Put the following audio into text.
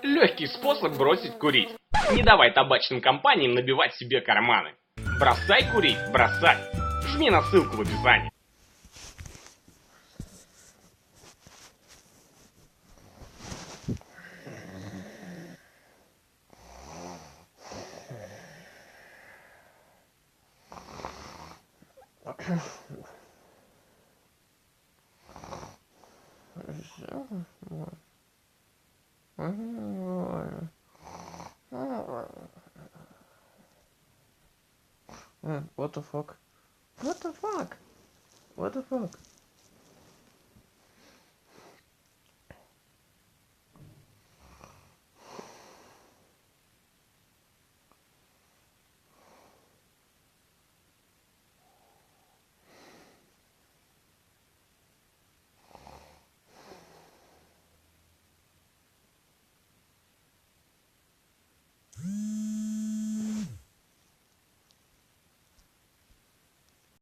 Легкий способ бросить курить. Не давай табачным компаниям набивать себе карманы. Бросай курить, бросай. Жми на ссылку в описании. What the fuck? What the fuck? What the fuck?